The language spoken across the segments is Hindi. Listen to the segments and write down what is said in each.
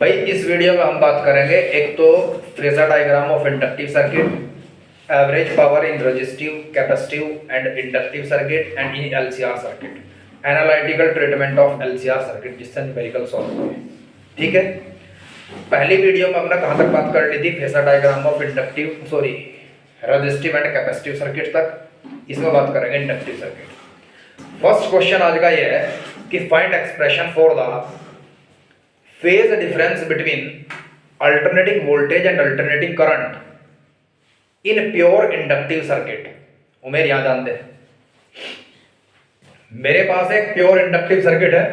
भाई इस वीडियो में हम बात करेंगे एक तो phasor diagram of inductive circuit, average power in resistive, capacitive and inductive circuit and in LCR circuit, analytical treatment of LCR circuit जिससे न्यूमेरिकल सॉल्व हुए। ठीक है, पहली वीडियो में हमने कहां तक बात कर ली थी? Phasor diagram of resistive and capacitive circuit तक। इसमें बात करेंगे इंडक्टिव सर्किट। फर्स्ट क्वेश्चन आज का यह है कि find expression for the phase difference between alternating voltage and alternating current in pure inductive circuit। उमेर यहां ध्यान दे, मेरे पास एक प्योर इंडक्टिव सर्किट है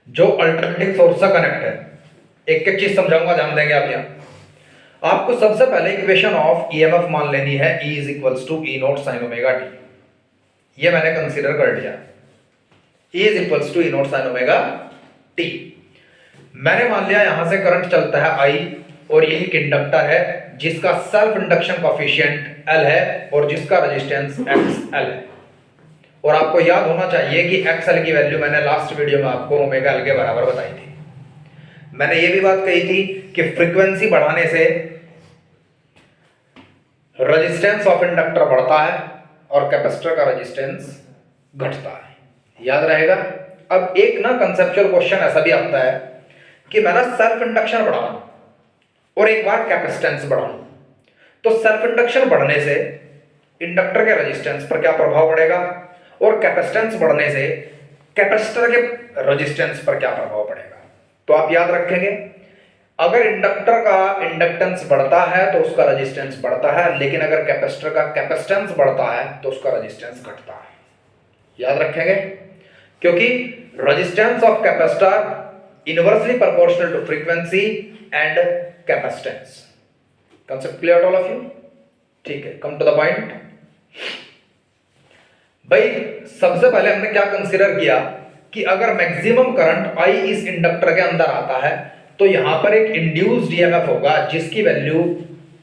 जो अल्टरनेटिंग सोर्स से कनेक्ट है। एक एक चीज समझाऊंगा, ध्यान देंगे आप। यहां आपको सबसे पहले इक्वेशन ऑफ ईएमएफ मान लेनी है, E is equals to e naught sine omega t. ये मैंने कंसीडर कर लिया, E is equals to e naught sine omega t. मैंने मान लिया यहां से करंट चलता है I और ये एक इंडक्टर है जिसका सेल्फ इंडक्शन कोएफिशिएंट L है और जिसका रेजिस्टेंस XL है। और आपको याद होना चाहिए कि XL की वैल्यू मैंने लास्ट वीडियो में आपको ओमेगा L के बराबर बताई थी। मैंने ये भी बात कही थी कि फ्रीक्वेंसी बढ़ाने से रेजिस्टेंस ऑफ इंडक्टर बढ़ता है और कैपेसिटर का रेजिस्टेंस घटता है। याद रहेगा। अब एक ना कंसेप्चुअल क्वेश्चन ऐसा भी आता है कि मैं ना सेल्फ इंडक्शन बढ़ाऊं और एक बार कैपेसिटेंस बढ़ाऊं, तो सेल्फ इंडक्शन बढ़ने से इंडक्टर के रेजिस्टेंस पर क्या प्रभाव पड़ेगा और कैपेसिटेंस बढ़ने से कैपेसिटर के रेजिस्टेंस पर क्या प्रभाव पड़ेगा। तो आप याद रखेंगे, अगर इंडक्टर का इंडक्टेंस बढ़ता है तो उसका रेजिस्टेंस बढ़ता है, लेकिन अगर कैपेसिटर का कैपेसिटेंस बढ़ता है तो उसका रेजिस्टेंस घटता है। याद रखेंगे, क्योंकि resistance of capacitor inversely proportional to frequency and capacitance। concept clear to all of you? ठीक है, come to the point। भाई सबसे पहले हमने क्या कंसीडर किया कि अगर मैक्सिमम करंट I इस इंडक्टर के अंदर आता है तो यहां पर एक इंड्यूस्ड ईएमएफ होगा जिसकी वैल्यू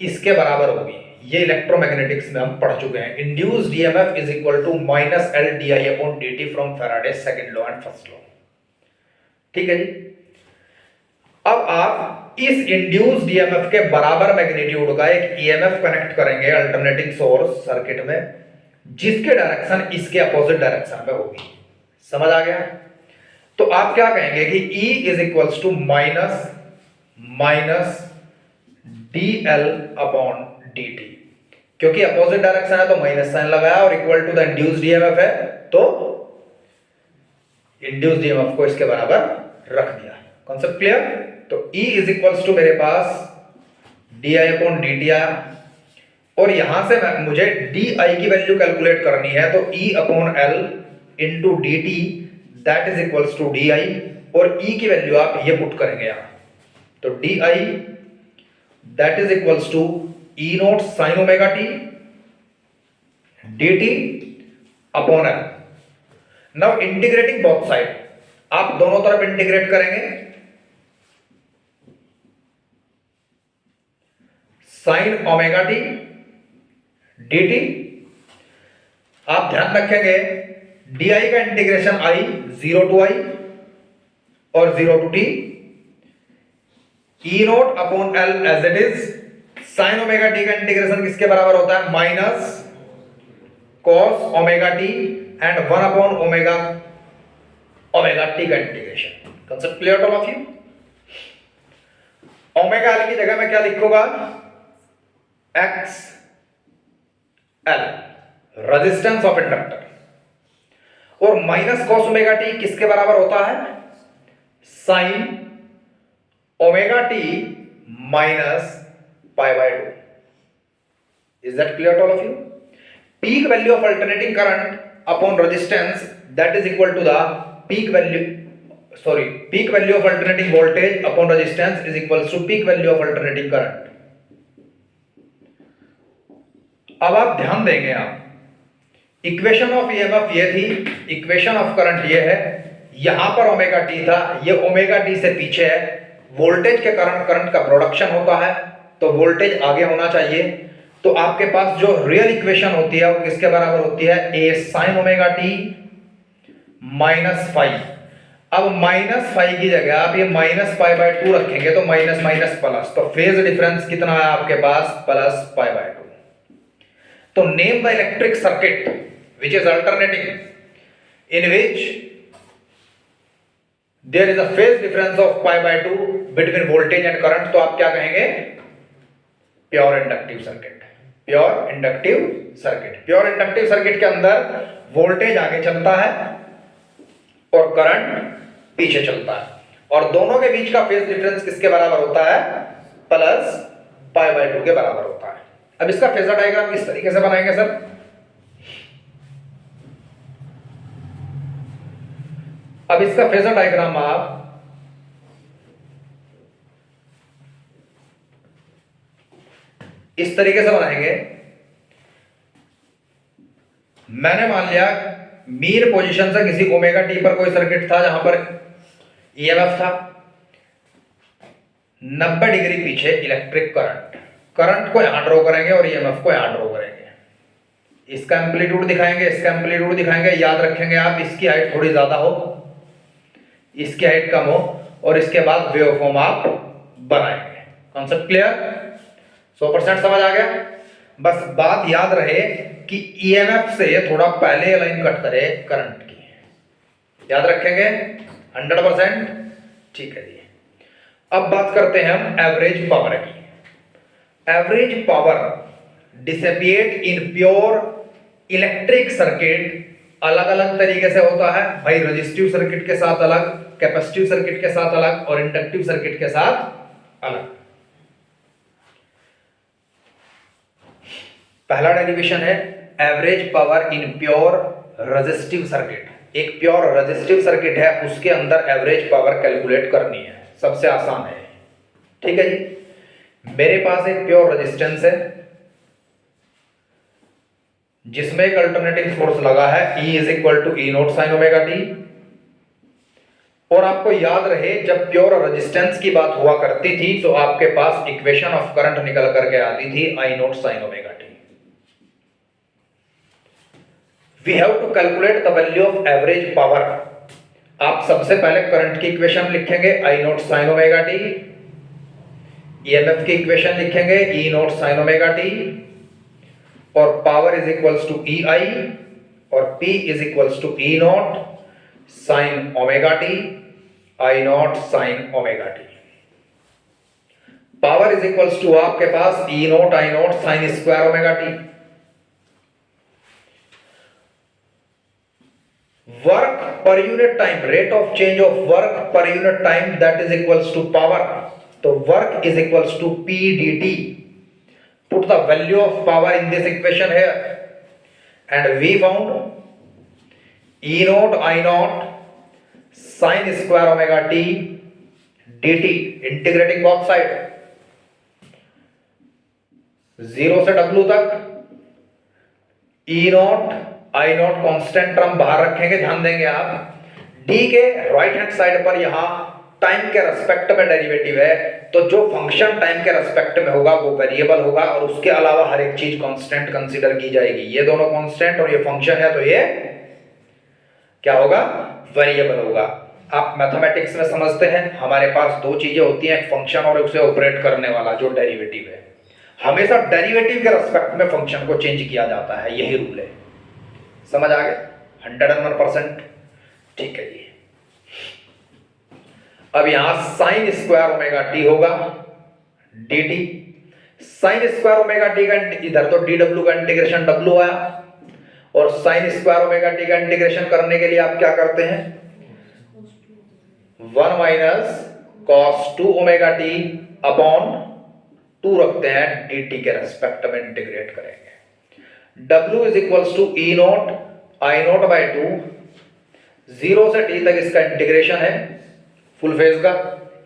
इसके बराबर होगी। ये इलेक्ट्रोमैग्नेटिक्स में हम पढ़ चुके हैं। Induced EMF is equal to minus L d I upon D t from Faraday second law and first law. ठीक है जी। अब आप इस इंड्यूस्ड ईएमएफ के बराबर मैग्नीट्यूड का एक ईएमएफ कनेक्ट करेंगे अल्टरनेटिंग सोर्स सर्किट में, जिसके डायरेक्शन इसके अपोजिट डायरेक्शन में होगी। समझ आ गया? तो आप क्या कहेंगे कि E is equals to minus D L upon D T. क्योंकि अपोजिट डायरेक्शन है तो माइनस साइन लगाया और equal to the induced EMF है तो इंड्यूस्ड ईएमएफ को इसके बराबर रख दिया। Concept clear? तो E इज इक्वल्स टू मेरे पास D I upon D T आया और यहां से मुझे डी आई की वैल्यू कैलकुलेट करनी है, तो E upon L into d t that is equals to d I, और E की वैल्यू आप ये पुट करेंगे यहां, तो d I that is equals to e naught sine omega t d t upon L. Now integrating both side, आप दोनों तरफ इंटीग्रेट करेंगे। Sine omega t d t, आप ध्यान रखेंगे डी आई का इंटीग्रेशन आई 0 टू आई और 0 to T, E naught upon L as it is. Sine omega T का इंटीग्रेशन किसके बराबर होता है? Minus cos omega T and 1 upon omega T का integration. Concept clear to all of you? Omega L की जगह मैं क्या लिखूंगा? X L, resistance of inductor, और माइनस कॉस ओमेगा टी किसके बराबर होता है? Sine omega T minus pi by 2। Is that clear to all of you? Peak value of alternating current upon resistance that is equal to the peak value of alternating voltage upon resistance is equal to peak value of alternating current. अब आप ध्यान देंगे, आप इक्वेशन ऑफ ईएमएफ ये थी, इक्वेशन ऑफ करंट ये है, यहां पर ओमेगा टी था, ये ओमेगा टी से पीछे है। वोल्टेज के कारण करंट का प्रोडक्शन होता है तो वोल्टेज आगे होना चाहिए। तो आपके पास जो रियल इक्वेशन होती है वो किसके बराबर होती है? A sine omega T minus five. अब -5 की जगह आप ये -π/2 रखेंगे तो माइनस माइनस प्लस, तो फेज डिफरेंस कितना है आपके पास, +π/2। तो name the electric circuit which is alternating in which there is a phase difference of π/2 between voltage and current. तो आप क्या कहेंगे, pure inductive circuit. Pure inductive circuit, pure inductive circuit के अंदर वोल्टेज आगे चलता है और करंट पीछे चलता है, और दोनों के बीच का फेज डिफरेंस किसके बराबर होता है, +π/2 के बराबर होता है। अब इसका फेजर डायग्राम किस तरीके से बनाएंगे सर, अब इसका फेजर डायग्राम आप इस तरीके से बनाएंगे। मैंने मान लिया मीन पोजीशन से किसी ओमेगा टी पर कोई सर्किट था जहां पर ईएमएफ था, 90 डिग्री पीछे इलेक्ट्रिक करंट को यहां ड्रॉ करेंगे और ईएमएफ को यहां ड्रॉ करेंगे। इसका एम्पलीट्यूड दिखाएंगे, इसका एम्पलीट्यूड दिखाएंगे। याद रखेंगे आप, इसकी हाइट थोड़ी ज्यादा हो, इसकी हाइट कम हो, और इसके बाद वेवफॉर्म आप बनाएंगे। कॉन्सेप्ट क्लियर, 100% समझ आ गया। बस बात याद रहे कि ईएमएफ से थोड़ा पहले लाइन कट करे करंट की, याद रखेंगे 100%। ठीक है जी। अब बात करते हैं हम एवरेज पावर की। Average power dissipate in pure electric circuit अलग अलग तरीके से होता है भाई। रेजिस्टिव सर्किट के साथ अलग, कैपेसिटिव सर्किट के साथ अलग, और इंडक्टिव सर्किट के साथ अलग। पहला डेरिवेशन है average power in pure resistive circuit. एक प्योर रेजिस्टिव सर्किट है, उसके अंदर एवरेज पावर कैलकुलेट करनी है, सबसे आसान है। ठीक है जी। मेरे पास एक प्योर रेजिस्टेंस है जिसमें एक अल्टरनेटिंग फोर्स लगा है, E = E0 sin ωt। और आपको याद रहे जब प्योर रेजिस्टेंस की बात हुआ करती थी तो आपके पास इक्वेशन ऑफ करंट निकल करके आती थी I0 sin ωt। We have to calculate the value of average power। आप सबसे पहले करंट की इक्वेशन लिखेंगे I0 sin ωt, EMF की इक्वेशन लिखेंगे E0 sin ωt, और power is equals to EI, और P is equals to E0 sin ωt, I0 sin ωt। Power is equals to आपके पास E0 I0 sin square ωt। Work per unit time, rate of change of work per unit time, that is equals to power. तो work is equals to P dt। Put the value of power in this equation here, and we found E0 I0 sin square ωt dt, integrating both side 0 से W तक। E0 I0 कांस्टेंट टर्म बाहर रखेंगे, ध्यान देंगे आप। D के राइट हैंड साइड पर यहां टाइम के रेस्पेक्ट में डेरिवेटिव है, तो जो फंक्शन टाइम के रेस्पेक्ट में होगा वो वेरिएबल होगा, और उसके अलावा हर एक चीज कांस्टेंट कंसीडर की जाएगी। ये दोनों कांस्टेंट और ये फंक्शन है, तो ये क्या होगा, वेरिएबल होगा। आप मैथमेटिक्स में समझते हैं हमारे पास दो चीजें होती हैं, एक फंक्शन और उसे ऑपरेट करने वाला जो डेरिवेटिव है। हमेशा डेरिवेटिव के रेस्पेक्ट में फंक्शन को चेंज किया जाता है, यही रूल है। समझ आ गया 101%। ठीक है जी। अब यहां sin स्क्वायर ωt होगा dt। sin स्क्वायर ωt का इधर तो dw का इंटीग्रेशन w आया, और sin स्क्वायर ωt का इंटीग्रेशन करने के लिए आप क्या करते हैं, 1 माइनस cos 2 ωt अपॉन 2 रखते हैं, dt के रेस्पेक्ट में इंटीग्रेट करेंगे। W is equals to E0 I0/2, 0 से t तक इसका इंटीग्रेशन है फुल फेज का।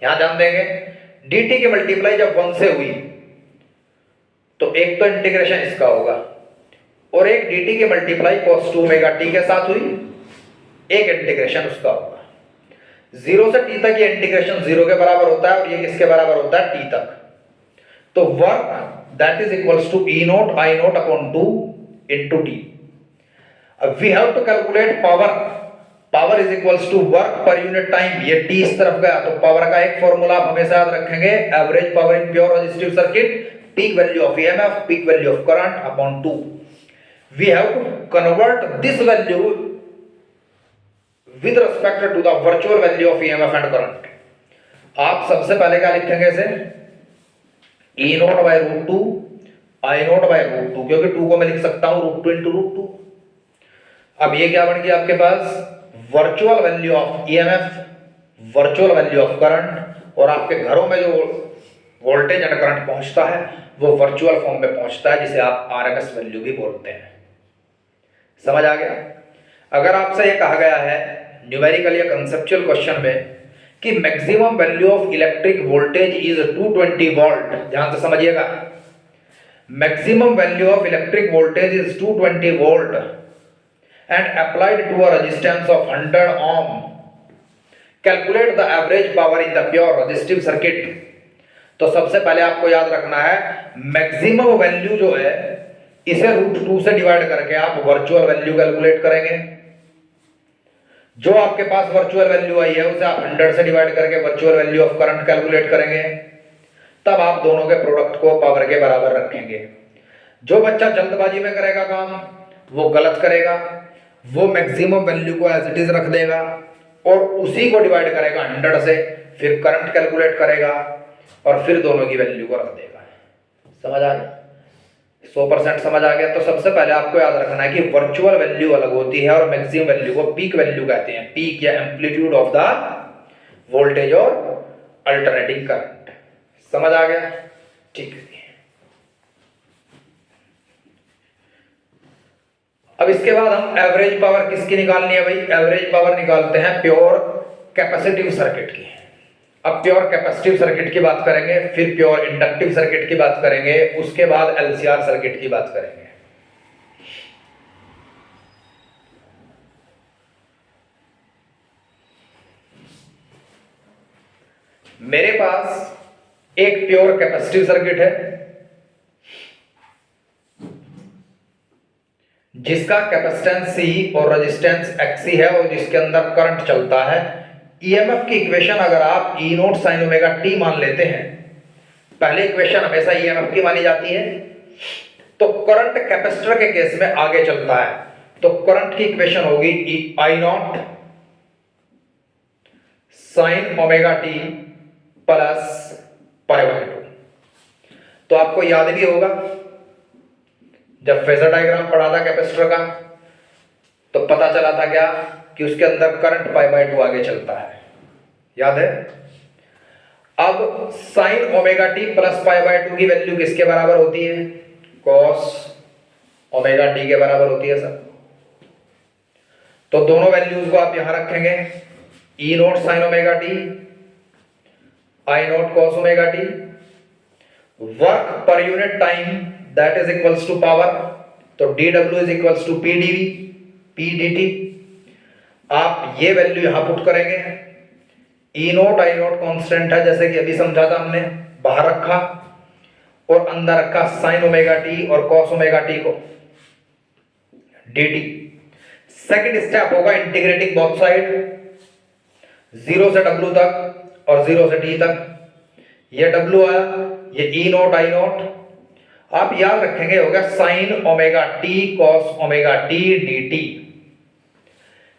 यहां ध्यान देंगे dt की मल्टीप्लाई जब 1 से हुई तो एक तो इंटीग्रेशन इसका होगा, और एक dt की मल्टीप्लाई cos 2 ωt के साथ हुई, एक इंटीग्रेशन उसका होगा। 0 से t तक ये इंटीग्रेशन 0 के बराबर होता है, और ये किसके बराबर होता है, t तक। तो work that is equals to E0 I0/2 into t। We have to calculate power power is equals to work per unit time, ये टी इस तरफ गया तो पावर का एक फॉर्मूला आप हमेशा याद रखेंगे, average power in pure resistive circuit, peak value of EMF, peak value of current upon 2. We have to convert this value with respect to the virtual value of EMF and current. आप सबसे पहले क्या लिखेंगे इसे, E naught by root 2 I naught by root 2, क्योंकि 2 को मैं लिख सकता हूं रूट 2 इंटू रूट 2. अब ये क्या बन गया आपके पास, virtual value of EMF, virtual value of current, और आपके घरों में जो वोल्टेज एंड करंट पहुंचता है वो वर्चुअल फॉर्म में पहुंचता है, जिसे आप आरएमएस वैल्यू भी बोलते हैं. समझ आ गया. अगर आपसे ये कहा गया है न्यूमेरिकल या कंसेप्चुअल क्वेश्चन में कि maximum value of electric voltage is 220 volt, ध्यान से समझिएगा, maximum value of electric voltage is 220 volt and applied to a resistance of 100 ohm. Calculate the average power in the pure resistive circuit. तो सबसे पहले आपको याद रखना है मैक्सिमम वैल्यू जो है इसे रूट 2 से डिवाइड करके आप वर्चुअल वैल्यू कैलकुलेट करेंगे. जो आपके पास वर्चुअल वैल्यू आई है उसे आप 100 से डिवाइड करके virtual value of current calculate करेंगे. तब आप दोनों के प्रोडक्ट को पावर के बराबर रखेंगे. जो बच्चा जल्दबाजी में करेगा काम वो गलत करेगा, वो मैक्सिमम वैल्यू को एज इट इज रख देगा और उसी को डिवाइड करेगा 100 से, फिर करंट कैलकुलेट करेगा और फिर दोनों की वैल्यू को रख देगा. समझ आ गया, 100% समझ आ गया. तो सबसे पहले आपको याद रखना है कि वर्चुअल वैल्यू अलग होती है और मैक्सिमम वैल्यू को पीक वैल्यू कहते हैं, पीक या एम्पलीट्यूड ऑफ द वोल्टेज और अल्टरनेटिंग करंट. समझ आ गया, ठीक है. अब इसके बाद हम एवरेज पावर किसकी निकालनी है भाई, एवरेज पावर निकालते हैं प्योर कैपेसिटिव सर्किट की. अब प्योर कैपेसिटिव सर्किट की बात करेंगे, फिर प्योर इंडक्टिव सर्किट की बात करेंगे, उसके बाद एलसीआर सर्किट की बात करेंगे. मेरे पास एक प्योर कैपेसिटिव सर्किट है जिसका कैपेसिटेंस C और रेजिस्टेंस XC है और जिसके अंदर करंट चलता है. ईएमएफ की इक्वेशन अगर आप E note sine omega t मान लेते हैं, पहले इक्वेशन हमेशा ईएमएफ की मानी जाती है, तो करंट कैपेसिटर के केस में आगे चलता है, तो करंट की इक्वेशन होगी I not sine omega t plus pi by 2. तो आपको याद भी होगा जब फेजर डायग्राम पढ़ा था कैपेसिटर का तो पता चला था क्या कि उसके अंदर करंट पाई बाय 2 आगे चलता है, याद है. अब sign omega T plus pi by 2 की वैल्यू किसके बराबर होती है, कॉस ओमेगा टी के बराबर होती है सर. तो दोनों वैल्यूज को आप यहां रखेंगे, E naught sine omega T, I naught cos omega T, work per unit time that is equals to power, तो dw is equals to pdv pdt. आप ये वैल्यू यहां पुट करेंगे. E naught I note constant है जैसे कि अभी समझा था हमने, बाहर रखा और अंदर रखा साइन ओमेगा टी और कॉस ओमेगा टी को dt. सेकंड स्टेप होगा इंटीग्रेटिंग बोथ साइड, 0 से w तक और 0 से t तक. ये w आया, ये E नोट आई नोट, आप याद रखेंगे होगा sign omega T cos omega t dt.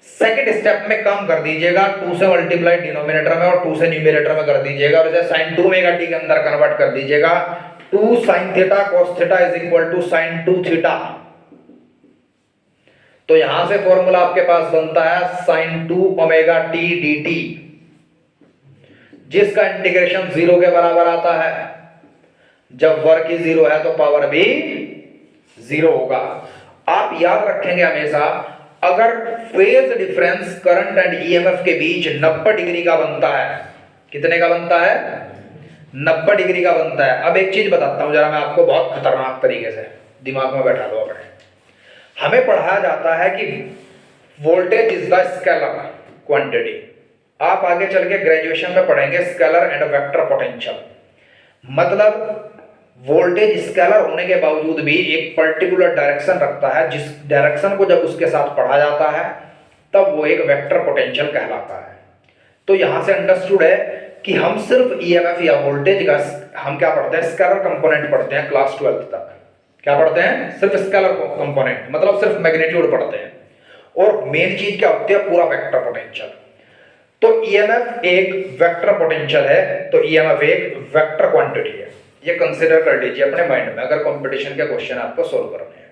Second step में कम कर दीजिएगा, 2 से मल्टीप्लाई डिनोमिनेटर में और 2 से न्यूमरेटर में कर दीजिएगा और इसे साइन 2 ओमेगा टी के अंदर कन्वर्ट कर दीजिएगा. 2 sine theta cos theta is equal to sine 2 theta. तो यहां से फॉर्मूला आपके पास बनता है साइन 2 ओमेगा टी dt, जिसका इंटीग्रेशन 0 के बराबर आता है. जब वर्क ही 0 है तो पावर भी 0 होगा. आप याद रखेंगे हमेशा अगर phase difference current and EMF के बीच 90 डिग्री का बनता है, कितने का बनता है, 90 डिग्री का बनता है. अब एक चीज बताता हूं जरा मैं आपको, बहुत खतरनाक तरीके से दिमाग में बैठा लो अपने. हमें पढ़ाया जाता है कि voltage is the scalar quantity. आप आगे चल के ग्रेजुएशन में पढ़ेंगे स्केलर एंड वेक्टर पोटेंशियल. मतलब वोल्टेज स्केलर होने के बावजूद भी एक पर्टिकुलर डायरेक्शन रखता है, जिस डायरेक्शन को जब उसके साथ पढ़ा जाता है तब वो एक वेक्टर पोटेंशियल कहलाता है। तो यहां से अंडरस्टूड है कि हम सिर्फ ईएमएफ या वोल्टेज का हम क्या पढ़ते हैं, स्केलर कंपोनेंट पढ़ते हैं क्लास 12 तक। क्या पढ़ते हैं, सिर्फ स्केलर कंपोनेंट, मतलब सिर्फ मैग्नीट्यूड पढ़ते हैं, और मेन चीज क्या होती है, पूरा वेक्टर पोटेंशियल। तो ईएमएफ एक वेक्टर पोटेंशियल है, तो ईएमएफ एक वेक्टर क्वांटिटी है। ये कंसीडर कर लीजिए अपने माइंड में अगर कंपटीशन के क्वेश्चन आपको सोल्व करने हैं।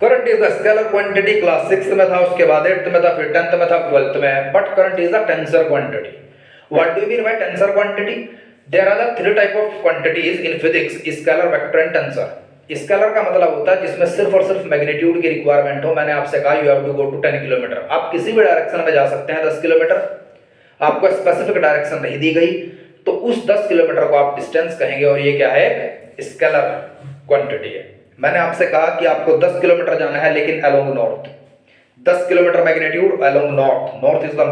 Current is the scalar quantity, class 6 में था, उसके बाद 8th में था, फिर 10th में था, 12th में। But current is the tensor quantity. What do you mean by tensor quantity? There are the 3 type of quantities in physics, scalar, vector and tensor. Scalar का मतलब होता है जिसमें सिर्फ और सिर्फ मैग्नीट्यूड की रिक्वायरमेंट हो। मैंने आपसे कहा you have to go to 10 kilometre, आप किसी भी डायरेक्शन में जा सकते हैं 10 किलोमीटर, आपको स्पेसिफिक डायरेक्शन नहीं दी गई, तो उस 10 किलोमीटर को आप डिस्टेंस कहेंगे, और ये क्या है, स्केलर क्वांटिटी है। मैंने आपसे कहा कि आपको 10 किलोमीटर जाना है लेकिन along north, 10 kilometre magnitude along north, north is the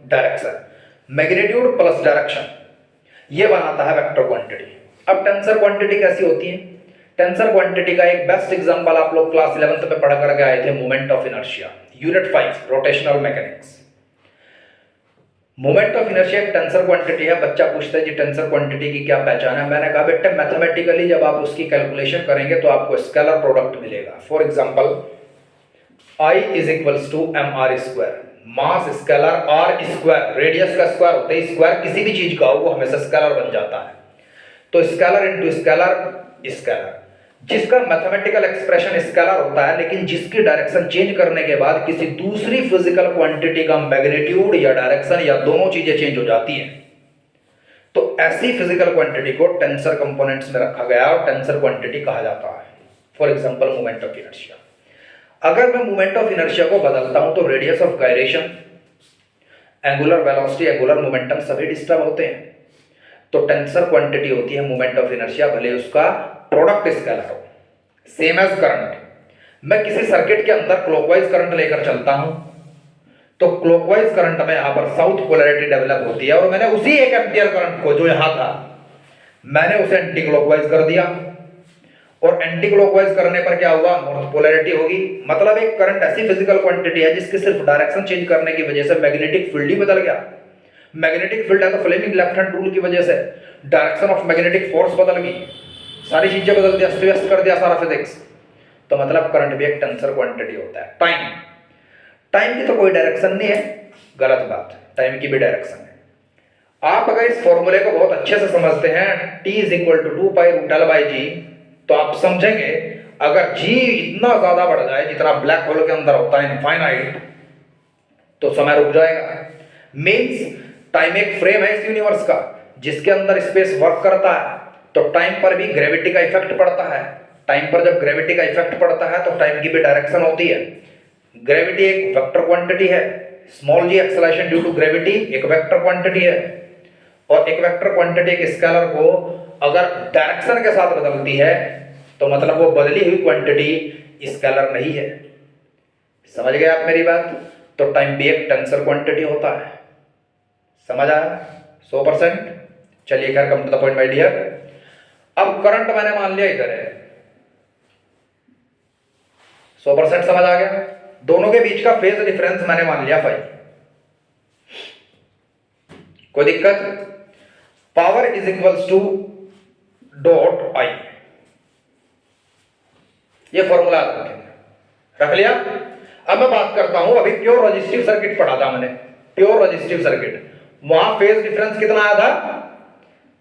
direction, magnitude plus direction, ये बनाता है वेक्टर क्वांटिटी। अब टेंसर क्वांटिटी कैसी होती है? टेंसर क्वांटिटी का एक बेस्ट एग्जांपल आप लोग क्लास 11th में पढ़ करके आए थे, moment of inertia, unit 5 rotational mechanics. Moment of inertia एक टेंसर क्वांटिटी है। बच्चा पूछता है जी टेंसर क्वांटिटी की क्या पहचान है? मैंने कहा बेटे मैथमेटिकली जब आप उसकी कैलकुलेशन करेंगे तो आपको स्केलर प्रोडक्ट मिलेगा। For example I is equals to mr square, mass scalar r square, radius का स्क्वायर होता है, स्क्वायर किसी भी चीज का हो वो हमेशा स्केलर बन जाता है। तो स्केलर इनटू स्केलर स्केलर, जिसका मैथमेटिकल एक्सप्रेशन स्केलर होता है, लेकिन जिसकी डायरेक्शन चेंज करने के बाद किसी दूसरी फिजिकल क्वांटिटी का मैग्नीट्यूड या डायरेक्शन या दोनों चीजें चेंज हो जाती हैं, तो ऐसी फिजिकल क्वांटिटी को टेंसर कंपोनेंट्स में रखा गया और टेंसर क्वांटिटी कहा जाता है। For example moment of inertia. अगर मैं मोमेंट ऑफ इनर्शिया को बदलता हूं तो radius of gyration, angular velocity, angular momentum सभी डिस्टर्ब होते हैं। तो टेंसर क्वांटिटी होती है मोमेंट ऑफ इनर्शिया, भले उसका प्रोडक्ट स्केलर हो। सेम एज करंट, मैं किसी सर्किट के अंदर क्लॉकवाइज करंट लेकर चलता हूं तो क्लॉकवाइज करंट में यहां पर साउथ पोलैरिटी डेवलप होती है, और मैंने उसी 1 एम्पियर करंट को जो यहां था मैंने उसे एंटी क्लॉकवाइज कर दिया, और एंटी क्लॉकवाइज करने पर क्या हुआ, नॉर्थ पोलैरिटी होगी। मतलब एक करंट ऐसी फिजिकल क्वांटिटी है जिसकी सिर्फ डायरेक्शन चेंज करने की वजह से मैग्नेटिक फील्ड ही बदल गया। मैग्नेटिक फील्ड है तो फ्लेमिंग लेफ्ट हैंड रूल की वजह से डायरेक्शन ऑफ मैग्नेटिक फोर्स बदल गई, सारी चीजें बदल दिया, अस्त व्यस्त कर दिया सारा फिजिक्स। तो मतलब करंट भी एक टेंसर क्वांटिटी होता है। टाइम, टाइम की तो कोई डायरेक्शन नहीं है, गलत बात, टाइम की भी डायरेक्शन है। आप अगर इस फॉर्मूले को बहुत अच्छे से समझते हैं, t is equal to 2 pi root L by G, तो आप समझेंगे अगर g इतना ज्यादा बढ़ जाए जितना ब्लैक होल के अंदर होता है इनफाइनाइट, तो समय रुक जाएगा। मीन्स टाइम एक फ्रेम है इस यूनिवर्स का जिसके अंदर स्पेस वर्क करता है, तो टाइम पर भी ग्रेविटी का इफेक्ट पड़ता है। टाइम पर जब ग्रेविटी का इफेक्ट पड़ता है तो टाइम की भी डायरेक्शन होती है। ग्रेविटी एक वेक्टर क्वांटिटी है, small g acceleration due to gravity एक वेक्टर क्वांटिटी है, और एक वेक्टर क्वांटिटी एक स्केलर को अगर डायरेक्शन के साथ बदलती है तो मतलब वो बदली हुई क्वांटिटी स्केलर नहीं है। समझ गए आप मेरी बात? तो टाइम भी एक टेंसर क्वांटिटी होता है। समझ आया 100%? चलिए खैर come to the point my dear. अब करंट मैंने मान लिया इधर है, 100% समझ आ गया। दोनों के बीच का फेज डिफरेंस मैंने मान लिया 5। कोई दिक्कत? Power is equals to dot I, ये फॉर्मूला रख लिया। अब मैं बात करता हूं, अभी प्योर रेजिस्टिव सर्किट पढ़ा था मैंने, प्योर रेजिस्टिव सर्किट, वहां फेज डिफरेंस कितना आया था,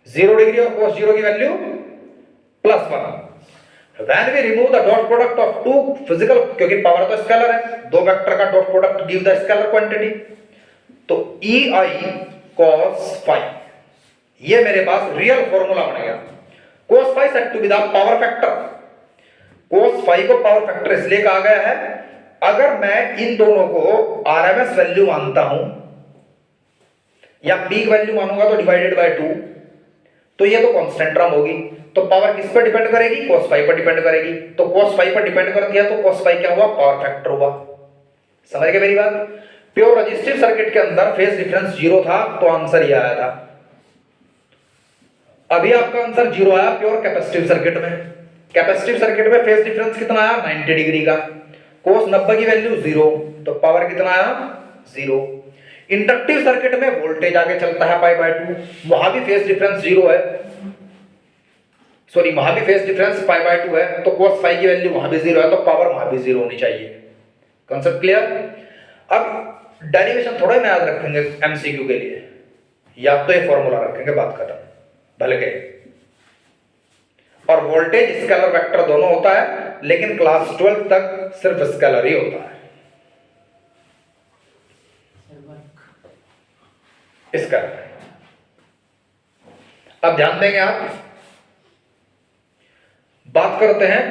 0 डिग्री और cos 0 की value +1। When we remove the dot product of two physical, क्योंकि पावर तो स्केलर है, दो वेक्टर का dot product give the scalar quantity, तो EI cos phi, ये मेरे पास रियल फॉर्मूला बन गया। cos phi set to be the power factor. cos phi को पावर फैक्टर इसलिए कहा गया है, अगर मैं इन दोनों को RMS वैल्यू मानता हूं या पीक वैल्यू मानूंगा तो डिवाइडेड बाय 2, तो ये तो कांस्टेंट टर्म होगी। तो पावर किस पर डिपेंड करेगी, cos phi पर डिपेंड करेगी। तो cos phi पर डिपेंड करती है तो cos phi क्या हुआ, पावर फैक्टर हुआ। समझ गए मेरी बात? प्योर रेजिस्टिव सर्किट के अंदर फेज डिफरेंस 0 था तो आंसर ये आया था। अभी आपका आंसर 0 आया प्योर कैपेसिटिव सर्किट में। कैपेसिटिव सर्किट में फेज डिफरेंस कितना आया, 90 डिग्री का। कोस 90 की वैल्यू 0, तो पावर कितना आया 0। इंडक्टिव सर्किट में वोल्टेज आगे चलता है पाई बाय 2, वहां भी फेज डिफरेंस 0 है, सॉरी वहां भी फेज डिफरेंस पाई बाय 2 है, तो cos फाई की वैल्यू वहां भी 0 है, तो पावर वहां भी 0 होनी चाहिए। Concept clear? अब डेरिवेशन थोड़ा ही याद रखेंगे एमसीक्यू के लिए, या तो ये फॉर्मूला रखेंगे, बात खत्म, भले गए। और वोल्टेज स्केलर वेक्टर दोनों होता है, लेकिन क्लास 12 तक सिर्फ स्केलर ही होता है, स्केलर। अब ध्यान देंगे आप, बात करते हैं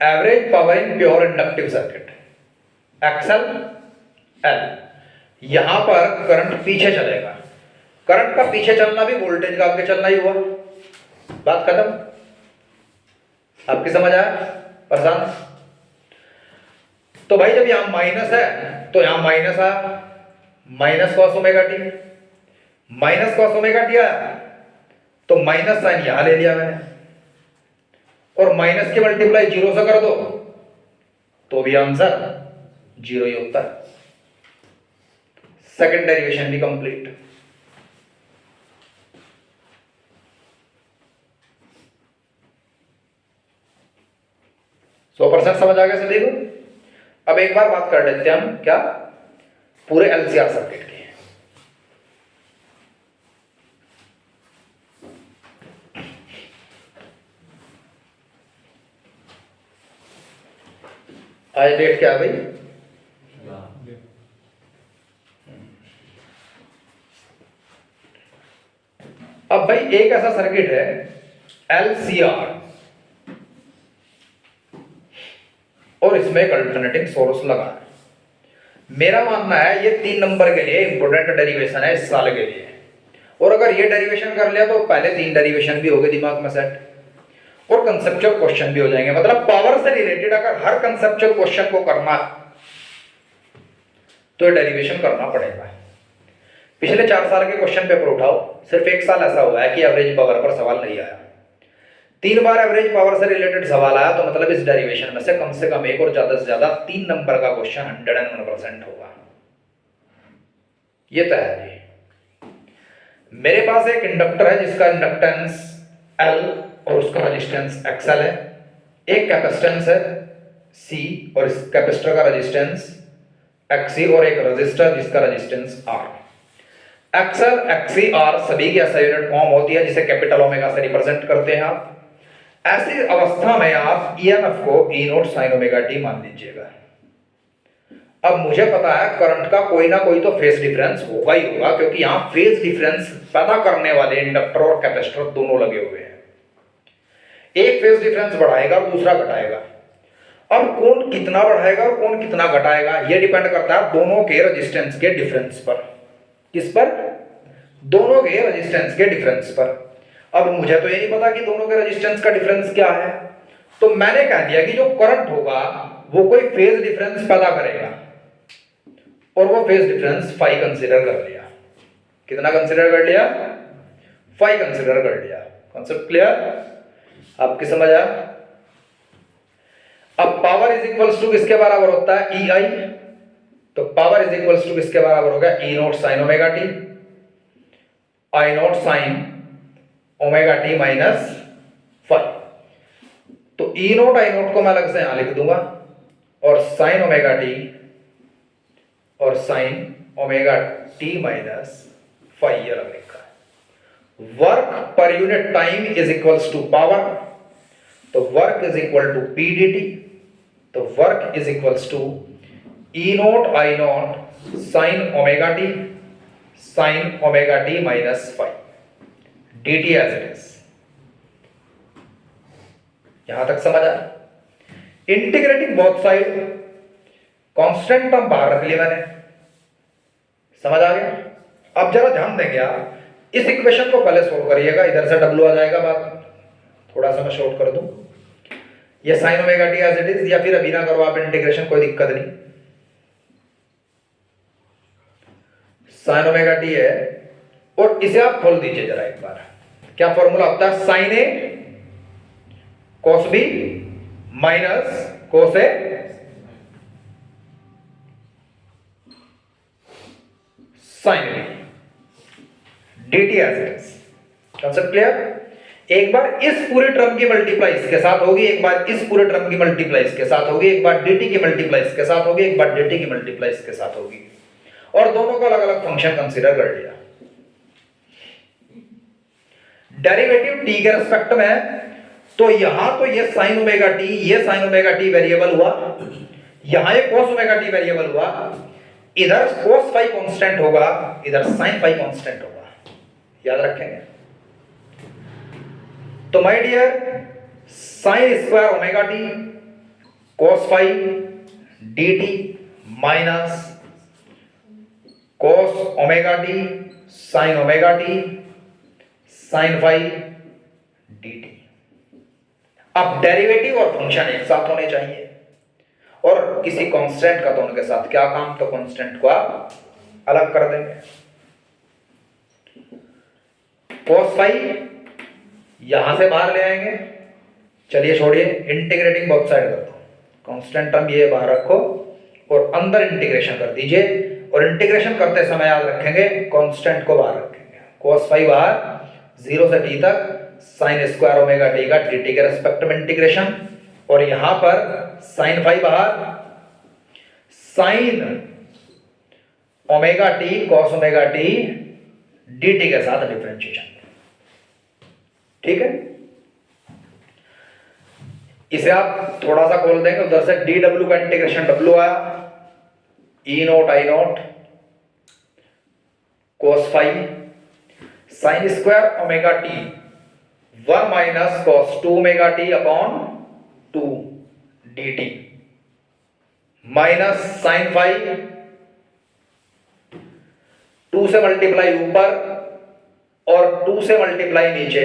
average power in pure inductive circuit, XL L. यहां पर करंट पीछे चलेगा, करंट का पीछे चलना भी वोल्टेज का आगे चलना ही हुआ, बात खत्म। आपकी समझ आया प्रशांत? तो भाई जब यहां माइनस है तो यहां माइनस आया, minus cos omega T, minus cos omega T आया तो माइनस साइन यहां ले लिया मैंने, और माइनस की मल्टीप्लाई 0 से कर दो तो भी आंसर 0 ही होता है। सेकंड डेरिवेशन भी कंप्लीट। सौ % समझ आ गया सभी को? अब एक बार बात कर लेते हैं हम क्या, पूरे एलसीआर सर्किट की। आज डेट क्या है भाई? अब भाई एक ऐसा सर्किट है एलसीआर, और इसमें एक अल्टरनेटिंग सोर्स लगा है। मेरा मानना है ये 3 नंबर के लिए इंपोर्टेंट डेरिवेशन है इस साल के लिए, और अगर ये डेरिवेशन कर लिया तो पहले 3 डेरिवेशन भी हो गए दिमाग में सेट, और कंसेप्चुअल क्वेश्चन भी हो जाएंगे। मतलब पावर से रिलेटेड अगर हर कंसेप्चुअल क्वेश्चन को करना तो डेरिवेशन करना पड़ेगा। पिछले 4 साल के क्वेश्चन पेपर उठाओ, सिर्फ 1 साल ऐसा हुआ है कि एवरेज पावर पर सवाल नहीं आया। 3 बार एवरेज पावर से रिलेटेड सवाल आया, तो मतलब इस डेरिवेशन में से कम एक और ज्यादा से ज्यादा 3 नंबर का क्वेश्चन 101% होगा, ये तय है जी। मेरे पास एक इंडक्टर है जिसका इंडक्टेंस L और उसका रेजिस्टेंस XL है, एक कैपेसिटेंस है C और इस कैपेसिटर का रेजिस्टेंस XC, और एक रेजिस्टर जिसका resistance R। XL, XC, R सभी की ऐसा यूनिट फॉर्म होती है जिसे कैपिटल ओमेगा से रिप्रेजेंट करते हैं आप। ऐसी अवस्था में आप EMF को E0 sin ओमेगा t मान लीजिएगा। अब मुझे पता है करंट का कोई ना कोई तो फेज डिफरेंस होगा ही होगा, क्योंकि यहां फेज डिफरेंस पैदा करने वाले इंडक्टर और कैपेसिटर दोनों लगे हुए हैं। एक फेज डिफरेंस बढ़ाएगा और दूसरा घटाएगा। अब कौन कितना बढ़ाएगा और कौन कितना घटाएगा यह डिपेंड करता है दोनों के रेजिस्टेंस के डिफरेंस पर। किस पर? दोनों के रेजिस्टेंस के डिफरेंस पर। अब मुझे तो ये नहीं पता कि दोनों के रेजिस्टेंस का डिफरेंस क्या है, तो मैंने कह दिया कि जो करंट होगा वो कोई फेज डिफरेंस पैदा करेगा, और वो फेज डिफरेंस फाई कंसीडर कर लिया। कितना कंसीडर कर लिया? फाई कंसीडर कर लिया। Concept clear? आपकी समझ आया? अब पावर इज इक्वल्स टू किसके बराबर होता है? EI। तो पावर इज इक्वल्स टू किसके बराबर होगा? E0 sin omega t, I0 sin omega t minus phi. तो E0 I0 को मैं अलग से यहां लिख दूंगा, और sin ओमेगा t और sin omega t minus phi ये अलग लिखा है। Work per unit time is equals to power, तो work is equal to P dt, तो work is equals to E0 I0 sin omega t sin omega t minus phi dt as it is. यहां तक समझ आया? Integrating both side, constant term बाहर रख लिया मैंने, समझ आ गया? अब जरा ध्यान देंगे आप, इस इक्वेशन को पहले सोल्व करिएगा, इधर से W आ जाएगा, बात थोड़ा सा मैं शॉर्ट कर दूं। ये sin omega t as it is, या फिर अभी ना करो आप इंटीग्रेशन, कोई दिक्कत नहीं। sin ओमेगा t है, और इसे आप खोल दीजिए जरा एक बार। क्या फॉर्मूला होता है? sin A cos B minus cos A sine B, dt as it is. Concept clear? एक बार इस पूरे टर्म की मल्टीप्लाई इसके साथ होगी, एक बार इस पूरे टर्म की मल्टीप्लाई इसके साथ होगी, एक बार dt की मल्टीप्लाई इसके साथ होगी, एक बार dt की मल्टीप्लाई इसके साथ होगी, और दोनों का अलग अलग फंक्शन कंसीडर कर लिया। डेरिवेटिव t के रेस्पेक्ट में है, तो यहां तो ये sin ओमेगा t, ये sin ओमेगा t वेरिएबल हुआ, यहां ये cos ओमेगा t वेरिएबल हुआ, इधर cos फाई कांस्टेंट होगा, इधर sin फाई कांस्टेंट होगा, याद रखेंगे। तो my dear, sin square omega t cos phi dt minus cos omega t sin omega t sin phi dt। अब डेरिवेटिव और फंक्शन एक साथ होने चाहिए, और किसी कांस्टेंट का तो उनके साथ क्या काम, तो कांस्टेंट को आप अलग कर देंगे। cos फाई यहां से बाहर ले आएंगे, चलिए छोड़िए, इंटीग्रेटिंग बोथ साइड कर दो, कांस्टेंट टर्म ये बाहर रखो और अंदर इंटीग्रेशन कर दीजिए, और इंटीग्रेशन करते समय याद रखेंगे कांस्टेंट को बाहर रखेंगे। cos फाई बाहर, 0 से t तक sin स्क्वायर ओमेगा t का dt के रेस्पेक्ट में इंटीग्रेशन, और यहां पर sin फाई बाहर, sin omega t cos omega t dt के साथ डिफरेंशिएशन। ठीक है, इसे आप थोड़ा सा खोल देंगे, उधर से dw का इंटीग्रेशन w आया, e naught I naught cos phi sin square omega t 1 minus cos 2 omega t upon 2 dt minus sin phi 2 से मल्टीप्लाई ऊपर और 2 से मल्टीप्लाई नीचे।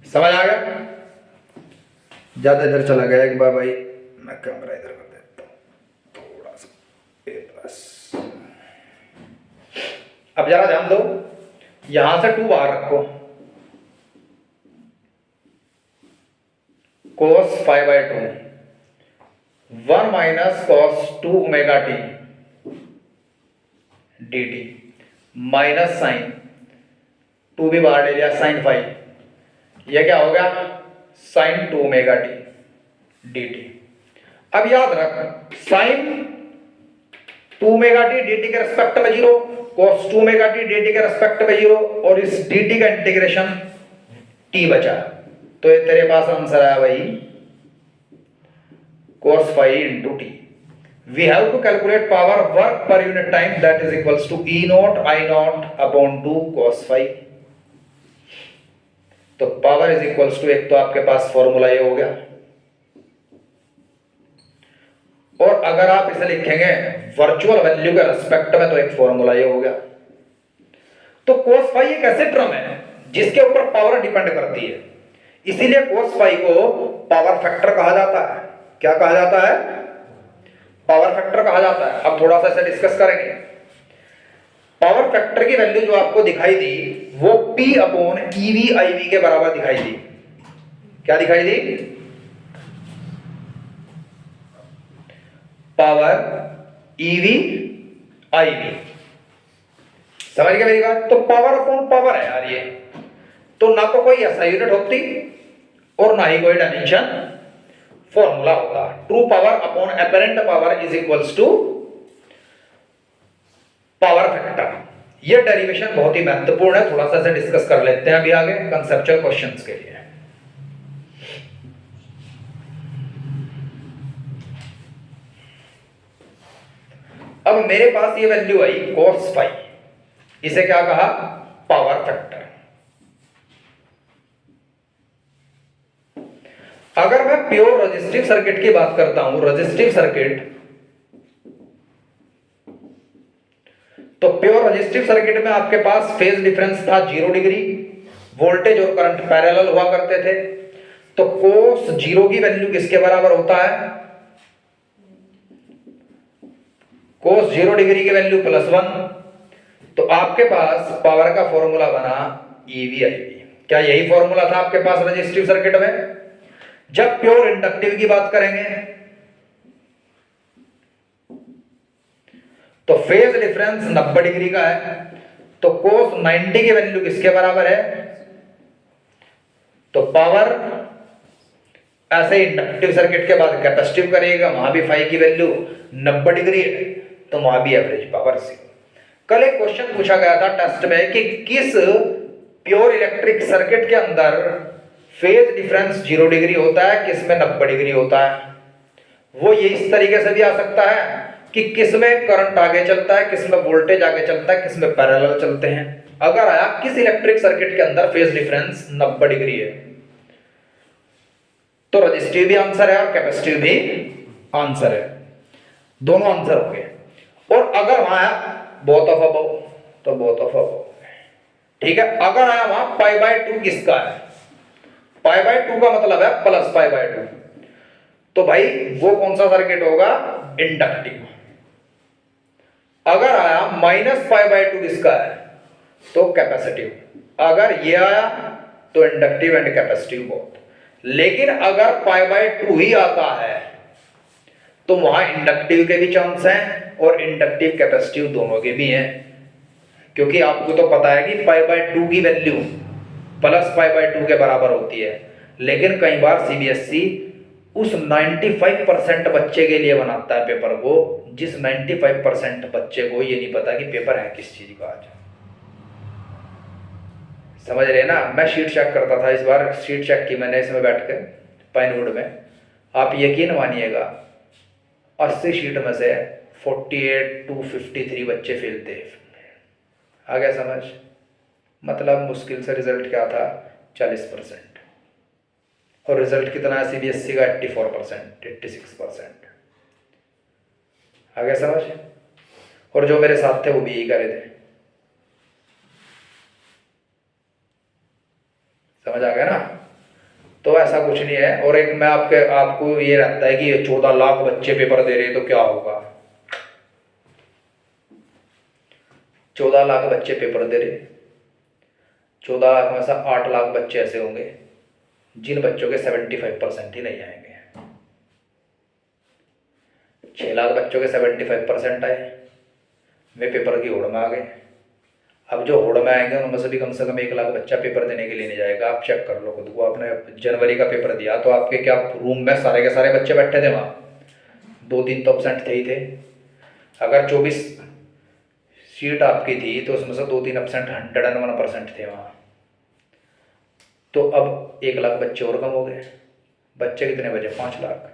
समझ आ गया? ज्यादा इधर चला गया, एक बार भाई मैं कैमरा इधर कर देता हूं थोड़ा सा, प्लस। अब जरा ध्यान दो, यहां से 2 बाहर रखो, cos phi by 2 1 minus cos 2 omega t dt minus sine 2 भी बाहर ले लिया, sin फाई, यह क्या हो गया sin 2 ओमेगा t dt। अब याद रख, sin 2 ओमेगा t dt के रेस्पेक्ट में 0, cos 2 ओमेगा t dt के रेस्पेक्ट में 0, और इस dt का इंटीग्रेशन t बचा, तो ये तेरे पास आंसर आया भाई cos phi into t। We have to calculate power work per unit time, that is equals to e naught I naught upon 2 cos phi. तो पावर इज इक्वल्स टू, एक तो आपके पास फॉर्मूला ये हो गया, और अगर आप इसे लिखेंगे वर्चुअल वैल्यू के रेस्पेक्ट में तो एक फॉर्मूला ये हो गया। तो cos फाई एक ऐसे टर्म है जिसके ऊपर पावर डिपेंड करती है, इसीलिए cos फाई को पावर फैक्टर कहा जाता है। क्या कहा जाता है? पावर फैक्टर कहा जाता है। अब थोड़ा सा इसे डिस्कस करेंगे। पावर फैक्टर की वैल्यू जो आपको दिखाई दी वो P अपॉन EV IV के बराबर दिखाई दी। क्या दिखाई दी? Power EV IV। समझ गए मेरी बात? तो पावर अपॉन पावर है यार ये, तो ना तो कोई ऐसा यूनिट होती और ना ही कोई डायमेंशन फॉर्मूला होता। True power upon apparent power is equals to power factor. ये डेरिवेशन बहुत ही महत्वपूर्ण है, थोड़ा सा इसे डिस्कस कर लेते हैं अभी आगे कंसेप्चुअल क्वेश्चंस के लिए। अब मेरे पास ये वैल्यू आई cos फाई, इसे क्या कहा? Power factor. अगर मैं प्योर रेजिस्टिव सर्किट की बात करता हूं, रेजिस्टिव सर्किट, तो प्योर रेजिस्टिव सर्किट में आपके पास फेज डिफरेंस था 0 डिग्री, वोल्टेज और करंट पैरेलल हुआ करते थे। तो cos 0 की वैल्यू किसके बराबर होता है? cos 0 डिग्री की वैल्यू +1। तो आपके पास पावर का फॉर्मूला बना EV/IV। क्या यही फॉर्मूला था आपके पास रेजिस्टिव सर्किट में? जब प्योर इंडक्टिव की बात करेंगे तो फेज डिफरेंस 90 डिग्री का है, तो कोस 90 की वैल्यू किसके बराबर है? तो पावर, ऐसे इंडक्टिव सर्किट के बाद कैपेसिटिव करेगा, वहां भी फाई की वैल्यू 90 डिग्री है, तो वहां भी एवरेज पावर सी। कल एक क्वेश्चन पूछा गया था टेस्ट में कि किस प्योर इलेक्ट्रिक सर्किट के अंदर फेज डिफरेंस 0 डिग्री होता है, किस में 90 डिग्री होता है। वो ये इस तरीके से भी आ सकता है कि किस में करंट आगे चलता है, किस में वोल्टेज आगे चलता है, किस में पैरेलल चलते हैं। अगर आया किस इलेक्ट्रिक सर्किट के अंदर फेज डिफरेंस 90 डिग्री है, तो रजिस्टिव भी आंसर है और कैपेसिटिव भी आंसर है, दोनों आंसर हो गए। और अगर वहां आया बोथ ऑफ अबव, तो बोथ ऑफ अबव, ठीक है। अगर आया वहां पाई बाय 2 किसका है? पाई बाय 2 का मतलब है प्लस पाई बाय 2, तो भाई वो कौन सा सर्किट होगा? इंडक्टिव। अगर आया माइनस पाई बाय 2 किसका है? तो कैपेसिटिव। अगर ये आया तो इंडक्टिव एंड कैपेसिटिव बोथ। लेकिन अगर पाई बाय 2 ही आता है तो वहां इंडक्टिव के भी चांस हैं और इंडक्टिव कैपेसिटिव दोनों के भी हैं, क्योंकि आपको तो पता है कि पाई बाय 2 की वैल्यू प्लस पाई बाय 2 के बराबर होती है। लेकिन कई बार सीबीएसई उस 95% बच्चे के लिए बनाता है पेपर को, जिस 95% बच्चे को ये नहीं पता कि पेपर है किस चीज का। आज समझ रहे ना? मैं शीट चेक करता था, इस बार शीट चेक की मैंने इसमें बैठ के पाइनवुड में। आप यकीन मानिएगा 80 शीट में से 48 to 53 बच्चे फेल थे। आ गया समझ? मतलब मुश्किल से रिजल्ट क्या था? 40%। और रिजल्ट कितना है सीबीएसई का? 84%, 86%। आ गया समझ? और जो मेरे साथ थे वो भी यही कर रहे थे। समझ आ गया ना? तो ऐसा कुछ नहीं है। और एक मैं आपको ये रहता है कि 14 लाख बच्चे पेपर दे रहे तो क्या होगा? 14 लाख बच्चे पेपर दे रहे, 14 लाख में से 8 लाख बच्चे ऐसे होंगे जिन बच्चों के 75% ही नहीं आएंगे। 6 लाख बच्चों के 75% आए, वे पेपर की होड़ में आ गए। अब जो होड़ में आएंगे उनमें से भी कम 1 लाख बच्चा पेपर देने के लिए नहीं जाएगा। आप चेक कर लो खुद को। आपने जनवरी का पेपर दिया तो आपके क्या रूम में सारे के सारे बच्चे बैठे थे? वहाँ 2-3 तो एब्सेंट थे ही थे। अगर 24 सीट आपकी थी तो उसमें से 2-3 एब्सेंट 101% थे वहाँ। तो अब 1 लाख बच्चे और कम हो गए। बच्चे कितने बचे? 5 लाख।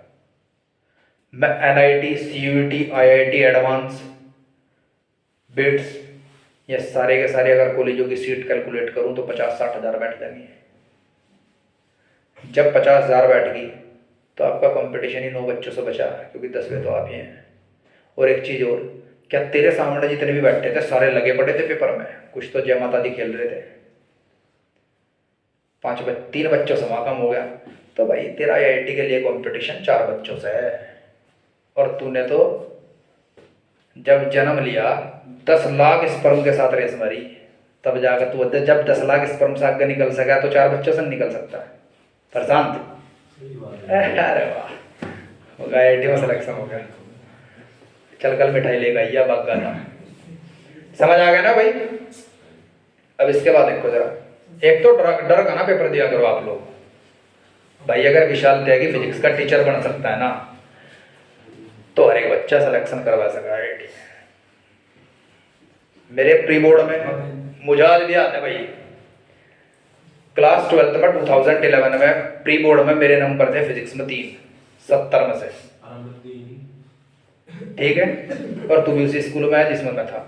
मैं NIT, CUET, IIT advance, bits, ये सारे के सारे अगर कॉलेजों की सीट कैलकुलेट करूं तो 50-60 हज़ार बैठ जाएंगे। जब 50 हज़ार बैठ गई तो आपका कंपटीशन ही 9 बच्चों से बचा, क्योंकि 10वें तो आप ही हैं। और एक चीज़ और, क्या तेरे सामने जितने भी बैठे थे सारे लगे पड़े थे पेपर में? कुछ तो जय माता दी खेल रहे थे। 3 बच्चों से वहाँ कम हो गया। तो भाई तेरा आईआईटी के लिए कंपटीशन 4 बच्चों से है, और तूने तो जब जन्म लिया 10 लाख स्पर्म के साथ रेस मारी, तब जाकर तू जब 10 लाख स्पर्म से आगे निकल सका तो 4 बच्चों से निकल सकता है। प्रशांत, अरे वाह, आईआईटी में सिलेक्शन हो गया। चल कल मिठाई लेगा या भाग गाना। समझ आ गया ना भाई? अब इसके बाद देखो जरा, एक तो डर का ना पेपर दिया करो आप लोग भाई। अगर विशाल त्यागी फिजिक्स का टीचर बन सकता है ना, तो हर एक बच्चा सिलेक्शन करवा सका आईआईटी। मेरे प्री बोर्ड में मुझे आज भी याद है भाई, क्लास 12th में 2011 में प्री बोर्ड में मेरे नंबर थे फिजिक्स में 3, 70 में से, ठीक है। और तू भी उसी स्कूल में है जिसमें मैं था,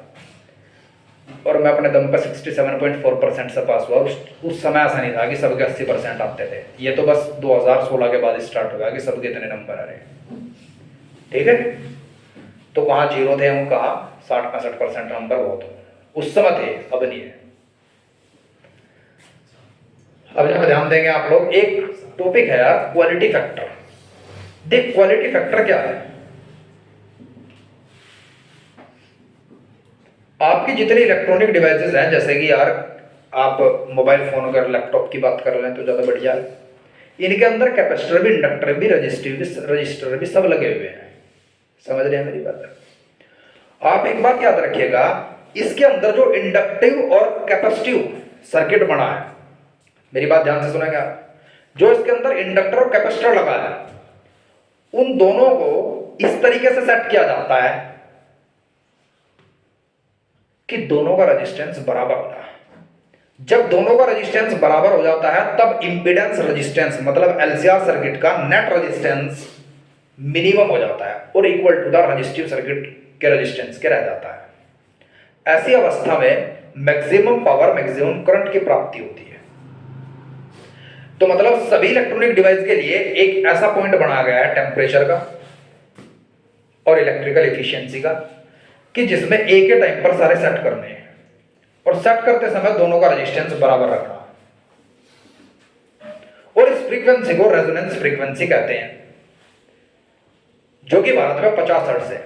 और मैं अपने दम पर 67.4% से पास हुआ। उस समय ऐसा नहीं था कि सबके 80% आते थे। ये तो बस 2016 के बाद स्टार्ट हो गया कि सबके इतने नंबर आ रहे, ठीक है। तो कहाँ 0 थे हम, कहाँ 60-65% नंबर बहुत उस समय थे, अब नहीं है। अब जब ध्यान देंगे आप लोग, एक टॉपिक है यार क्वालिटी फैक्टर। देख क्वालिटी फैक्टर क्या है? आपकी जितनी इलेक्ट्रॉनिक डिवाइसेस हैं, जैसे कि यार आप मोबाइल फोन अगर लैपटॉप की बात कर लें तो ज़्यादा बढ़िया है, इनके अंदर कैपेसिटर भी, इंडक्टर भी, रजिस्टर भी सब लगे हुए हैं। समझ रहे हैं मेरी बात? आप एक बात याद रखिएगा, इसके अंदर जो इंडक्टिव और कैपेसिटिव सर्किट बना है, मेरी बात ध्यान से सुनेंगे आप, जो इसके अंदर इंडक्टर और कैपेसिटर लगा है, उन दोनों को इस तरीके से सेट किया जाता है कि दोनों का रेजिस्टेंस बराबर हो जाए। जब दोनों का रेजिस्टेंस बराबर हो जाता है तब इंपीडेंस रेजिस्टेंस मतलब एलसीआर सर्किट का नेट रेजिस्टेंस मिनिमम हो जाता है और equal to the resistive circuit के रेजिस्टेंस के रह जाता है। ऐसी अवस्था में मैक्सिमम पावर मैक्सिमम करंट की प्राप्ति होती है। तो मतलब सभी इलेक्ट्रॉनिक डिवाइस के लिए एक ऐसा पॉइंट बनाया गया है टेम्परेचर का और इलेक्ट्रिकल एफिशिएंसी का कि जिसमें एक ही टाइम पर सारे सेट करने हैं और सेट करते समय दोनों का रेजिस्टेंस बराबर रखना और इस फ्रीक्वेंसी को रेजोनेंस फ्रीक्वेंसी कहते हैं, जो कि भारत में 50 हर्ट्ज है।